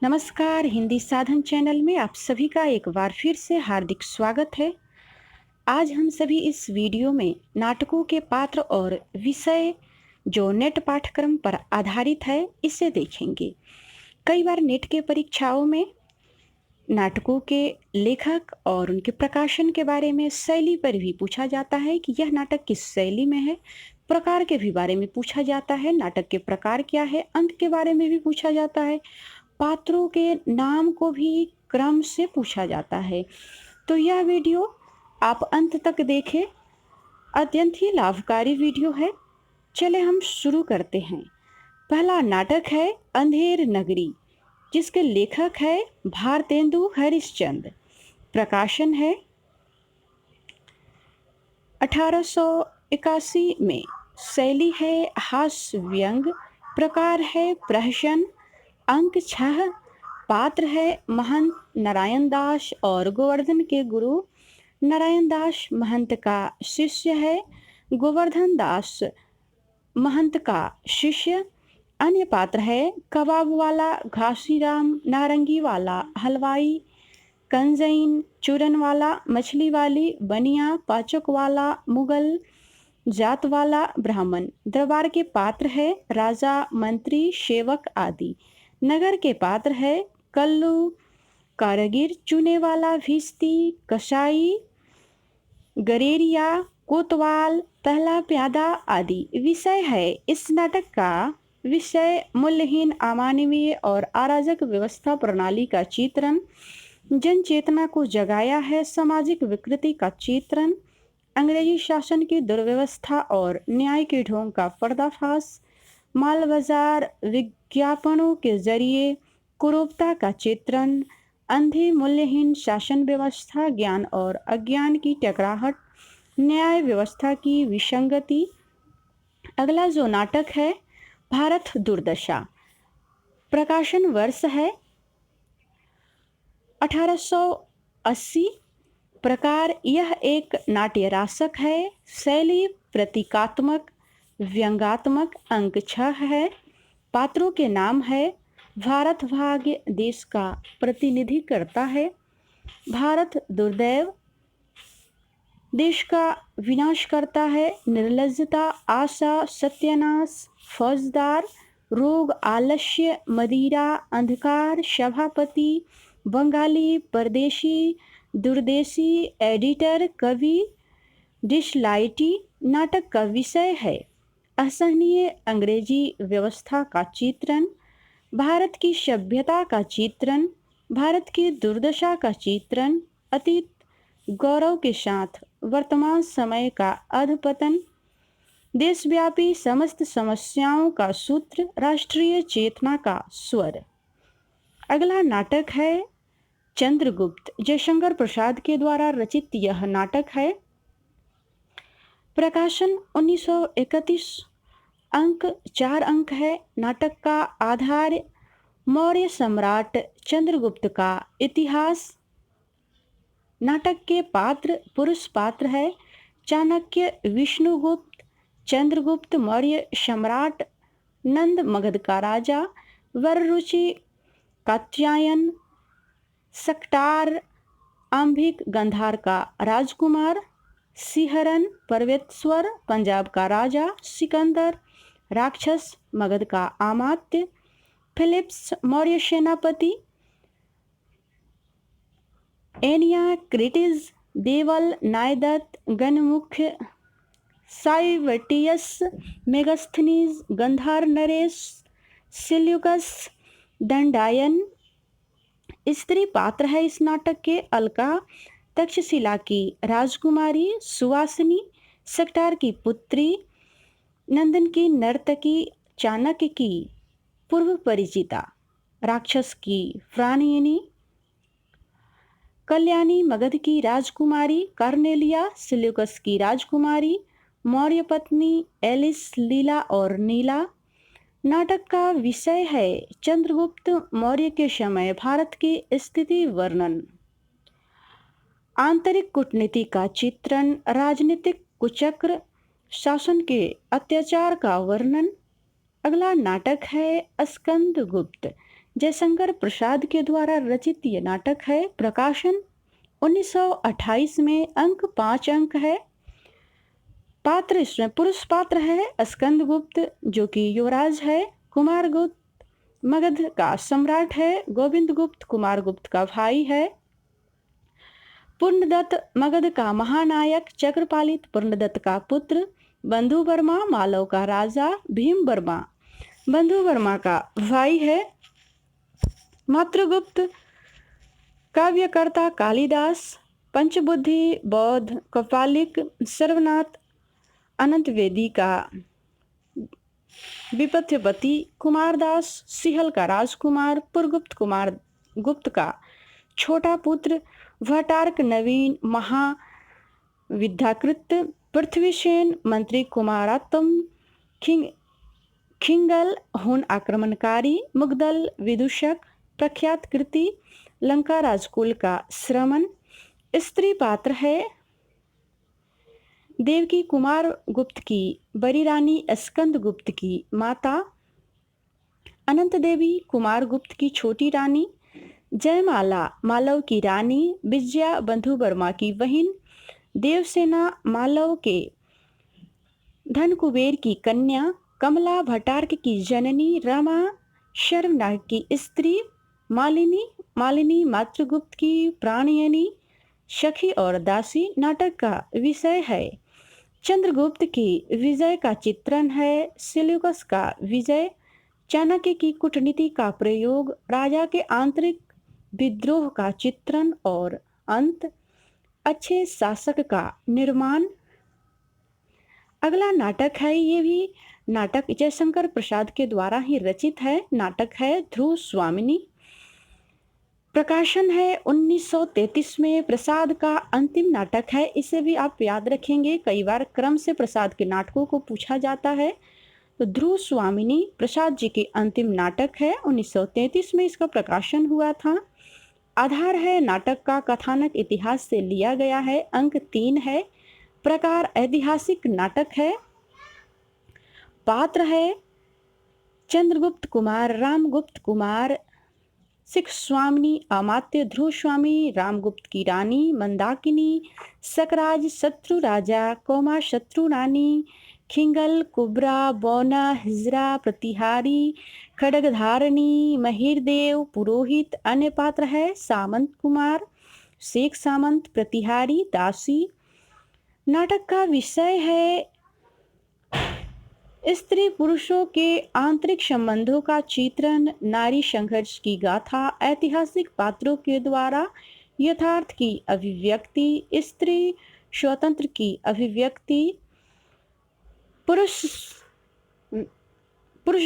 नमस्कार, हिंदी साधन चैनल में आप सभी का एक बार फिर से हार्दिक स्वागत है। आज हम सभी इस वीडियो में नाटकों के पात्र और विषय जो नेट पाठ्यक्रम पर आधारित है, इसे देखेंगे। कई बार नेट के परीक्षाओं में नाटकों के लेखक और उनके प्रकाशन के बारे में, शैली पर भी पूछा जाता है कि यह नाटक किस शैली में है। प्रकार के भी बारे में पूछा जाता है, नाटक के प्रकार क्या है, अंक के बारे में भी पूछा जाता है, पात्रों के नाम को भी क्रम से पूछा जाता है। तो यह वीडियो आप अंत तक देखें, अत्यंत ही लाभकारी वीडियो है। चले हम शुरू करते हैं। पहला नाटक है अंधेर नगरी, जिसके लेखक है भारतेंदु हरिश्चंद्र। प्रकाशन है 1881 में। शैली है हास्य व्यंग। प्रकार है प्रहसन। अंक 6। पात्र है महंत नारायण दास और गोवर्धन के गुरु। नारायण दास महंत का शिष्य है, गोवर्धन दास महंत का शिष्य। अन्य पात्र है कबाब वाला घासीराम, नारंगी वाला हलवाई, कंजईन, चूरन वाला मछली वाली, बनिया, पाचक वाला मुगल, जात वाला ब्राह्मण। दरबार के पात्र है राजा, मंत्री, सेवक आदि। नगर के पात्र है कल्लू, कारागिर, चूने वाला, भिस्ती, कसाई, गरेरिया, कोतवाल, पहला प्यादा आदि। विषय है इस नाटक का विषय मूल्यहीन, अमानवीय और अराजक व्यवस्था प्रणाली का चित्रण। जन चेतना को जगाया है। सामाजिक विकृति का चित्रण। अंग्रेजी शासन की दुर्व्यवस्था और न्याय के ढोंग का पर्दाफाश। माल बाजार विज्ञापनों के जरिए कुरूपता का चित्रण। अंधी मूल्यहीन शासन व्यवस्था, ज्ञान और अज्ञान की टकराहट, न्याय व्यवस्था की विसंगति। अगला जो नाटक है भारत दुर्दशा। प्रकाशन वर्ष है 1880। प्रकार यह एक नाट्य रासक है। शैली प्रतीकात्मक व्यंग्यात्मक। अंक 6 है। पात्रों के नाम है भारत भाग्य देश का प्रतिनिधि करता है, भारत दुर्दैव देश का विनाश करता है, निर्लज्जता, आशा, सत्यानाश, फौजदार, रोग, आलस्य, मदिरा, अंधकार, सभापति, बंगाली, परदेशी, दुर्देशी, एडिटर, कवि, डिसलाइटी। नाटक का विषय है असहनीय अंग्रेजी व्यवस्था का चित्रण, भारत की सभ्यता का चित्रण, भारत की दुर्दशा का चित्रण, अतीत गौरव के साथ वर्तमान समय का अधपतन, देशव्यापी समस्त समस्याओं का सूत्र, राष्ट्रीय चेतना का स्वर। अगला नाटक है चंद्रगुप्त। जयशंकर प्रसाद के द्वारा रचित यह नाटक है। प्रकाशन 1931। अंक 4 अंक है। नाटक का आधार मौर्य सम्राट चंद्रगुप्त का इतिहास। नाटक के पात्र पुरुष पात्र है चाणक्य, विष्णुगुप्त, चंद्रगुप्त मौर्य सम्राट, नंद मगध का राजा, वररुचि कात्यायन, सक्टार आंभिक गंधार का राजकुमार, सिहरन पर्वतेश्वर पंजाब का राजा, सिकंदर राक्षस मगध का अमात्य, फिलिप्स मौर्य सेनापति, एनिया क्रिटिज, देवल नायदत्त गणमुख्य, साइवटियस मेगस्थनीज, गंधार नरेश, सिल्यूकस दंडायन। स्त्री पात्र है इस नाटक के अलका, तक्षशिला की राजकुमारी, सुवासिनी, सक्टार की पुत्री, नंदन की नर्तकी, चाणक्य की पूर्व परिचिता, राक्षस की प्राणिनी, कल्याणी मगध की राजकुमारी, कार्नेलिया सिल्यूकस की राजकुमारी, मौर्य पत्नी एलिस, लीला और नीला। नाटक का विषय है चंद्रगुप्त मौर्य के समय भारत की स्थिति वर्णन, आंतरिक कूटनीति का चित्रण, राजनीतिक कुचक्र, शासन के अत्याचार का वर्णन। अगला नाटक है स्कंदगुप्त। जयशंकर प्रसाद के द्वारा रचित ये नाटक है। प्रकाशन 1928 में। अंक 5 अंक है। पात्र इसमें पुरुष पात्र है स्कंदगुप्त जो कि युवराज है। कुमार गुप्त मगध का सम्राट है। गोविंद गुप्त कुमार गुप्त का भाई है। पूर्णदत्त मगध का महानायक। चक्रपालित पूर्णदत्त का पुत्र। बंधु वर्मा मालव का राजा। भीम वर्मा बंधु वर्मा का भाई है। मातृगुप्त काव्यकर्ता कालिदास। पंचबुद्धि बौद्ध कौपालिक सर्वनाथ अनंत वेदी का विपथ्यपति। कुमारदास सिहल का राजकुमार। पुरगुप्त कुमार गुप्त का छोटा पुत्र। भट्टारक नवीन महाविद्याकृत। पृथ्वीसेन मंत्री। कुमारात्म खिंगल हुन आक्रमणकारी। मुगदल विदूषक प्रख्यात कृति। लंका राजकुल का श्रमण। स्त्री पात्र है देवकी कुमार गुप्त की बड़ी रानी। स्कंद गुप्त की माता। अनंत देवी कुमार गुप्त की छोटी रानी। जयमाला मालव की रानी। विजया बंधु वर्मा की बहन। देवसेना मालव के धन कुबेर की कन्या। कमला भट्टारक की जननी। रमा शर्वनाग की स्त्री। मालिनी मातृगुप्त की प्राणयनी सखी और दासी। नाटक का विषय है चंद्रगुप्त की विजय का चित्रण है। सेल्यूकस का विजय। चाणक्य की कूटनीति का प्रयोग। राजा के आंतरिक विद्रोह का चित्रण और अंत। अच्छे शासक का निर्माण। अगला नाटक है, ये भी नाटक जयशंकर प्रसाद के द्वारा ही रचित है। नाटक है ध्रुव स्वामिनी। प्रकाशन है 1933 में। प्रसाद का अंतिम नाटक है। इसे भी आप याद रखेंगे, कई बार क्रम से प्रसाद के नाटकों को पूछा जाता है। तो ध्रुव स्वामिनी प्रसाद जी के अंतिम नाटक है। 1933 में इसका प्रकाशन हुआ था। आधार है नाटक का कथानक इतिहास से लिया गया है। अंक 3 है। प्रकार ऐतिहासिक नाटक है। पात्र है चंद्रगुप्त कुमार, रामगुप्त कुमार, सिख स्वामिनी, अमात्य ध्रुव स्वामी, रामगुप्त की रानी मंदाकिनी, सकराज शत्रु राजा, कोमा शत्रु रानी, खिंगल कुबरा, बौना हिजरा प्रतिहारी, खड्गधारणी, महिरदेव पुरोहित। अन्य पात्र है सामंत कुमार, शेख सामंत, प्रतिहारी, दासी। नाटक का विषय है स्त्री पुरुषों के आंतरिक संबंधों का चित्रण। नारी संघर्ष की गाथा। ऐतिहासिक पात्रों के द्वारा यथार्थ की अभिव्यक्ति। स्त्री स्वतंत्र की अभिव्यक्ति। पुरुष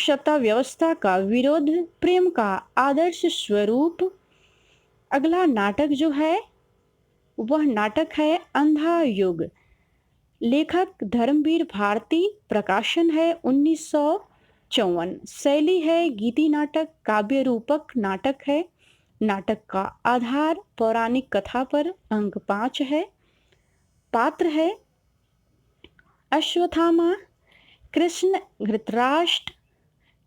सत्ता व्यवस्था का विरोध। प्रेम का आदर्श स्वरूप। अगला नाटक जो है वह नाटक है अंधा युग। लेखक धर्मवीर भारती। प्रकाशन है 1954। शैली है गीति नाटक। काव्य रूपक नाटक है। नाटक का आधार पौराणिक कथा पर। अंक 5 है। पात्र है अश्वत्थामा, कृष्ण, धृतराष्ट्र,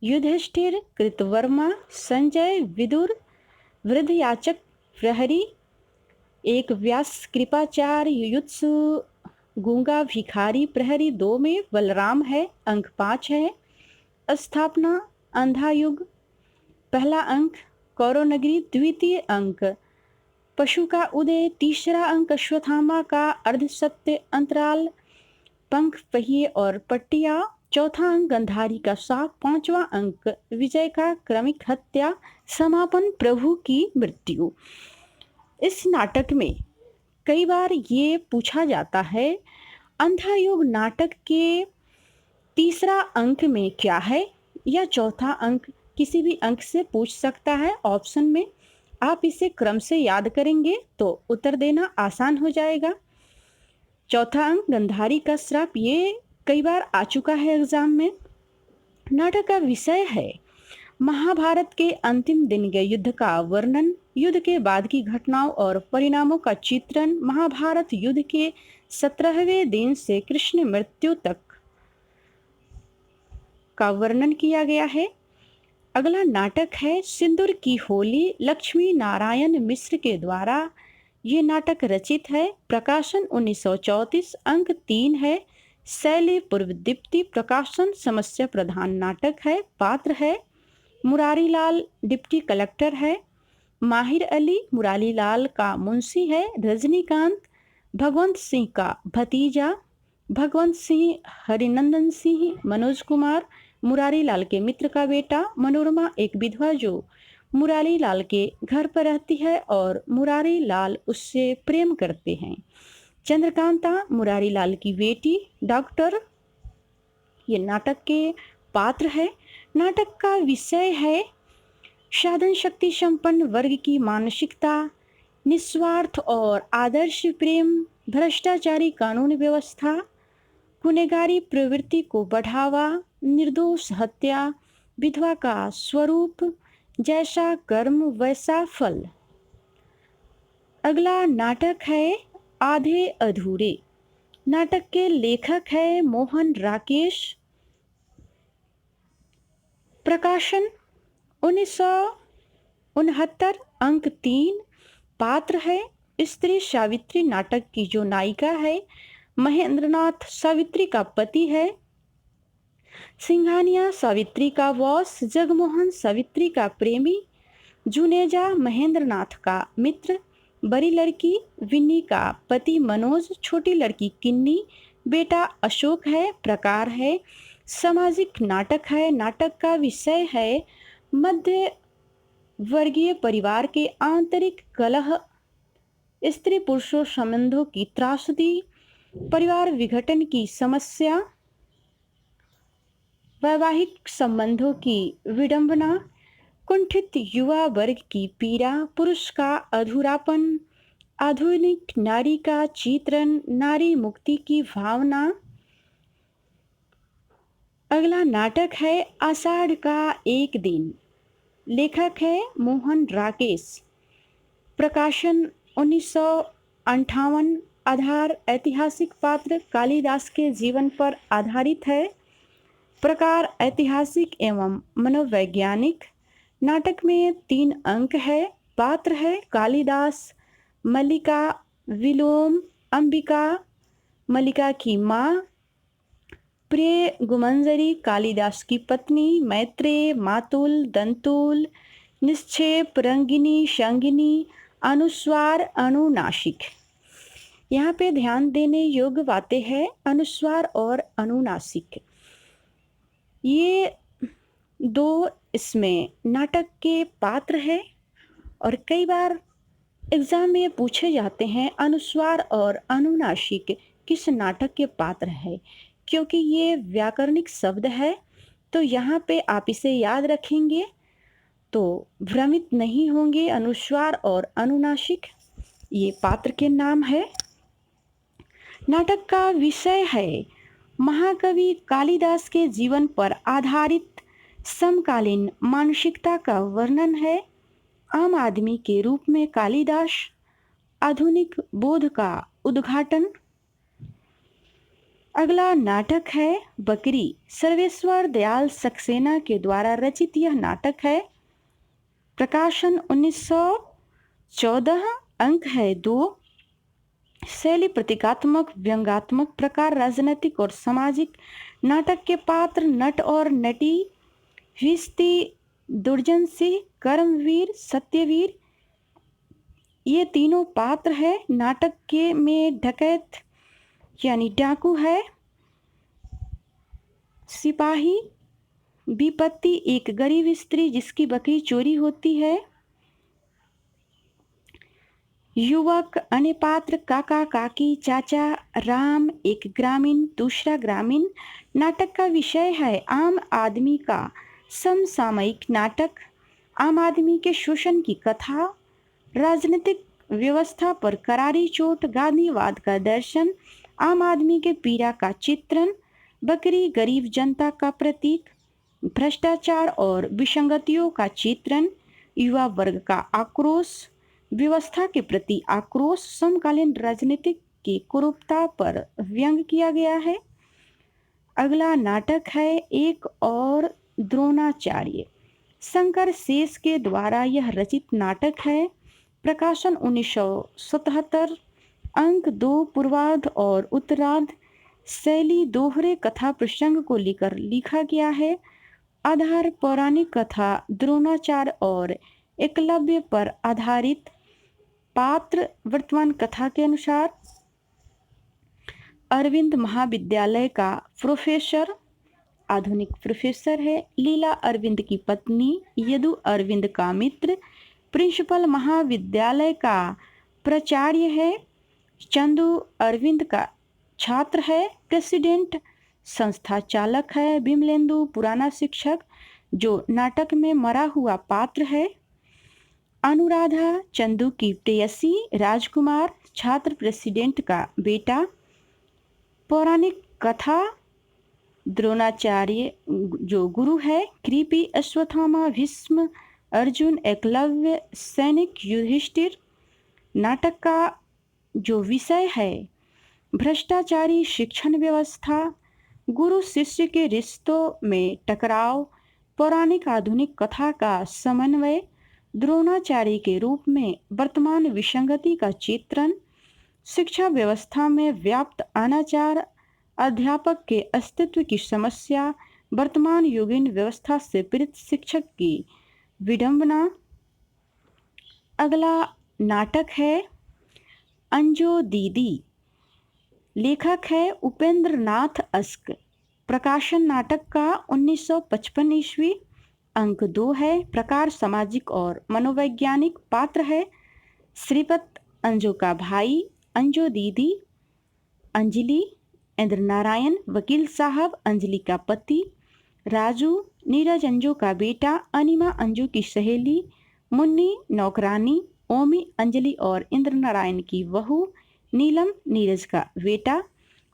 युधिष्ठिर, कृतवर्मा, संजय, विदुर, वृद्धयाचक, प्रहरी, एक व्यास, कृपाचार्य, युयुत्सु, गूंगा, भिखारी। प्रहरी 2 में बलराम है। अंक 5 है। स्थापना अंधा युग। पहला अंक कौरव नगरी। द्वितीय अंक पशु का उदय। तीसरा अंक अश्वत्थामा का अर्धसत्य अंतराल, पंख, पहिए और पट्टिया। चौथा अंक गंधारी का साप। पांचवा अंक विजय का क्रमिक हत्या। समापन प्रभु की मृत्यु। इस नाटक में कई बार ये पूछा जाता है अंधा युग नाटक के तीसरा अंक में क्या है, या चौथा अंक किसी भी अंक से पूछ सकता है ऑप्शन में। आप इसे क्रम से याद करेंगे तो उत्तर देना आसान हो जाएगा। चौथा अंक गंधारी का श्राप, ये कई बार आ चुका है एग्जाम में। नाटक का विषय है महाभारत के अंतिम दिन के युद्ध का वर्णन। युद्ध के बाद की घटनाओं और परिणामों का चित्रण। महाभारत युद्ध के 17वें दिन से कृष्ण मृत्यु तक का वर्णन किया गया है। अगला नाटक है सिंदूर की होली, लक्ष्मी नारायण मिश्र के द्वारा ये नाटक रचित है। प्रकाशन 1934, अंक 3 है। शैली पूर्व दीप्ति, प्रकाशन समस्या प्रधान नाटक है। पात्र है मुरारी लाल, डिप्टी कलेक्टर है। माहिर अली मुरारी लाल का मुंशी है। रजनीकांत भगवंत सिंह का भतीजा। भगवंत सिंह हरिनंदन सिंह। मनोज कुमार मुरारी लाल के मित्र का बेटा। मनोरमा एक विधवा जो मुरारी लाल के घर पर रहती है और मुरारी लाल उससे प्रेम करते हैं। चंद्रकांता मुरारी लाल की बेटी। डॉक्टर ये नाटक के पात्र है। नाटक का विषय है साधन शक्ति संपन्न वर्ग की मानसिकता, निस्वार्थ और आदर्श प्रेम, भ्रष्टाचारी कानून व्यवस्था, गुनहगारी प्रवृत्ति को बढ़ावा, निर्दोष हत्या, विधवा का स्वरूप, जैसा कर्म वैसा फल। अगला नाटक है आधे अधूरे। नाटक के लेखक है मोहन राकेश। प्रकाशन 1969, अंक 3। पात्र है स्त्री सावित्री। नाटक की जो नायिका है महेंद्रनाथ सावित्री का पति है। सिंघानिया सावित्री का बॉस। जगमोहन सावित्री का प्रेमी। जुनेजा महेंद्रनाथ का मित्र। बड़ी लड़की विन्नी का पति मनोज। छोटी लड़की किन्नी। बेटा अशोक है। प्रकार है सामाजिक नाटक है। नाटक का विषय है मध्य वर्गीय परिवार के आंतरिक कलह, स्त्री पुरुषों संबंधों की त्रासदी, परिवार विघटन की समस्या, वैवाहिक संबंधों की विडंबना, कुंठित युवा वर्ग की पीड़ा, पुरुष का अधूरापन, आधुनिक नारी का चित्रण, नारी मुक्ति की भावना। अगला नाटक है आषाढ़ का एक दिन। लेखक है मोहन राकेश। प्रकाशन 1958। आधार ऐतिहासिक पात्र कालिदास के जीवन पर आधारित है। प्रकार ऐतिहासिक एवं मनोवैज्ञानिक। नाटक में 3 अंक है। पात्र है कालिदास, मल्लिका, विलोम, अंबिका मल्लिका की माँ, प्रिय गुमंजरी कालिदास की पत्नी, मैत्रेय, मातुल, दंतुल, निक्षेप, रंगिनी, शंगिनी, अनुस्वार, अनुनासिक। यहाँ पे ध्यान देने योग्य बातें हैं अनुस्वार और अनुनासिक। ये 2 इसमें नाटक के पात्र हैं और कई बार एग्जाम में पूछे जाते हैं अनुस्वार और अनुनासिक किस नाटक के पात्र है। क्योंकि ये व्याकरणिक शब्द है तो यहाँ पे आप इसे याद रखेंगे तो भ्रमित नहीं होंगे। अनुस्वार और अनुनासिक ये पात्र के नाम है। नाटक का विषय है महाकवि कालिदास के जीवन पर आधारित समकालीन मानसिकता का वर्णन है। आम आदमी के रूप में कालिदास, आधुनिक बोध का उद्घाटन। अगला नाटक है बकरी। सर्वेश्वर दयाल सक्सेना के द्वारा रचित यह नाटक है। प्रकाशन 1914, अंक है 2। शैली प्रतीकात्मक व्यंग्यात्मक। प्रकार राजनीतिक और सामाजिक। नाटक के पात्र नट और नटी विस्ती, दुर्जन सिंह, कर्मवीर, सत्यवीर ये तीनों पात्र है। नाटक के में डकैत यानी डाकू है। सिपाही, विपत्ति एक गरीब स्त्री जिसकी बकरी चोरी होती है। युवक, अन्य पात्र काका, काकी, चाचा, राम एक ग्रामीण, दूसरा ग्रामीण। नाटक का विषय है आम आदमी का समसामयिक नाटक, आम आदमी के शोषण की कथा, राजनीतिक व्यवस्था पर करारी चोट, गांधीवाद का दर्शन, आम आदमी के पीड़ा का चित्रण, बकरी गरीब जनता का प्रतीक, भ्रष्टाचार और विसंगतियों का चित्रण, युवा वर्ग का आक्रोश, व्यवस्था के प्रति आक्रोश, समकालीन राजनीतिक की कुरूपता पर व्यंग किया गया है। अगला नाटक है एक और द्रोणाचार्य। शंकर शेष के द्वारा यह रचित नाटक है। प्रकाशन 1977। अंक 2 पूर्वार्ध और उत्तरार्ध। शैली दोहरे कथा प्रसंग को लेकर लिखा गया है। आधार पौराणिक कथा द्रोणाचार्य और एकलव्य पर आधारित। पात्र वर्तमान कथा के अनुसार अरविंद महाविद्यालय का प्रोफेसर, आधुनिक प्रोफेसर है। लीला अरविंद की पत्नी, यदु अरविंद का मित्र, प्रिंसिपल महाविद्यालय का प्राचार्य है। चंदू अरविंद का छात्र है। प्रेसिडेंट संस्था चालक है। विमलेंदु पुराना शिक्षक जो नाटक में मरा हुआ पात्र है। अनुराधा चंदू की प्रेयसी। राजकुमार छात्र प्रेसिडेंट का बेटा। पौराणिक कथा द्रोणाचार्य जो गुरु है। कृपि अश्वत्थामा भीष्म अर्जुन एकलव्य सैनिक युधिष्ठिर। नाटक का जो विषय है भ्रष्टाचारी शिक्षण व्यवस्था, गुरु शिष्य के रिश्तों में टकराव, पौराणिक आधुनिक कथा का समन्वय, द्रोणाचार्य के रूप में वर्तमान विसंगति का चित्रण, शिक्षा व्यवस्था में व्याप्त अनाचार, अध्यापक के अस्तित्व की समस्या, वर्तमान युगीन व्यवस्था से पीड़ित शिक्षक की विडंबना। अगला नाटक है अंजो दीदी। लेखक है उपेंद्र नाथ अस्क। प्रकाशन नाटक का 1955 ईस्वी। अंक 2 है। प्रकार सामाजिक और मनोवैज्ञानिक। पात्र है श्रीपत अंजो का भाई, अंजो दीदी, अंजलि, इंद्र नारायण वकील साहब, अंजलि का पति, राजू, नीरज अंजो का बेटा, अनिमा अंजो की सहेली, मुन्नी नौकरानी, ओमी अंजलि और इंद्र नारायण की बहू, नीलम नीरज का बेटा।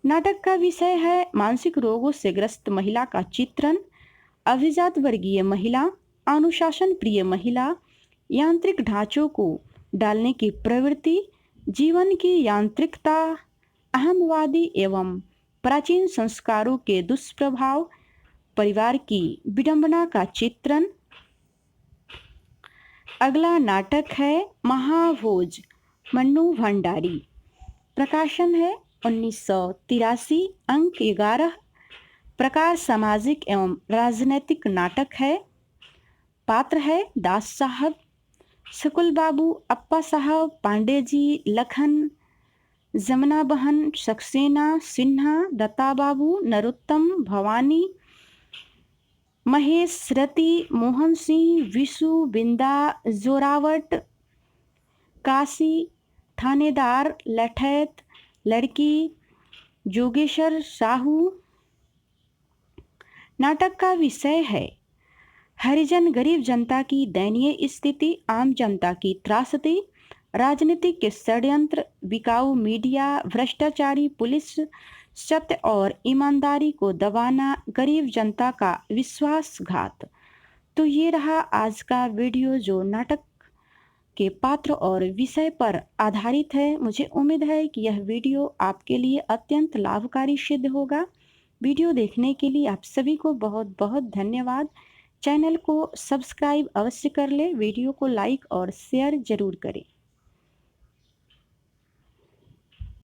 नाटक का विषय है मानसिक रोगों से ग्रस्त महिला का चित्रण, अभिजात वर्गीय महिला, अनुशासन प्रिय महिला, यांत्रिक ढांचों को डालने की प्रवृत्ति, जीवन की यांत्रिकता, अहमवादी एवं प्राचीन संस्कारों के दुष्प्रभाव, परिवार की विडंबना का चित्रण। अगला नाटक है महाभोज, मन्नू भंडारी। प्रकाशन है 1983। अंक 11। प्रकार सामाजिक एवं राजनैतिक नाटक है। पात्र है दास साहब, शकुल बाबू, अप्पा साहब, पांडे जी, लखन, जमुना बहन, सक्सेना, सिन्हा, दत्ता बाबू, नरोत्तम, भवानी, महेश, रति, मोहन सिंह, विशु, बिंदा, जोरावट, काशी, थानेदार, लठैत, लड़की, जोगेश्वर साहू। नाटक का विषय है हरिजन गरीब जनता की दयनीय स्थिति, आम जनता की त्रासदी, राजनीतिक के षड्यंत्र, बिकाऊ मीडिया, भ्रष्टाचारी पुलिस, सत्य और ईमानदारी को दबाना, गरीब जनता का विश्वासघात। तो ये रहा आज का वीडियो जो नाटक के पात्र और विषय पर आधारित है। मुझे उम्मीद है कि यह वीडियो आपके लिए अत्यंत लाभकारी सिद्ध होगा। वीडियो देखने के लिए आप सभी को बहुत बहुत धन्यवाद। चैनल को सब्सक्राइब अवश्य कर ले, वीडियो को लाइक और शेयर जरूर करें।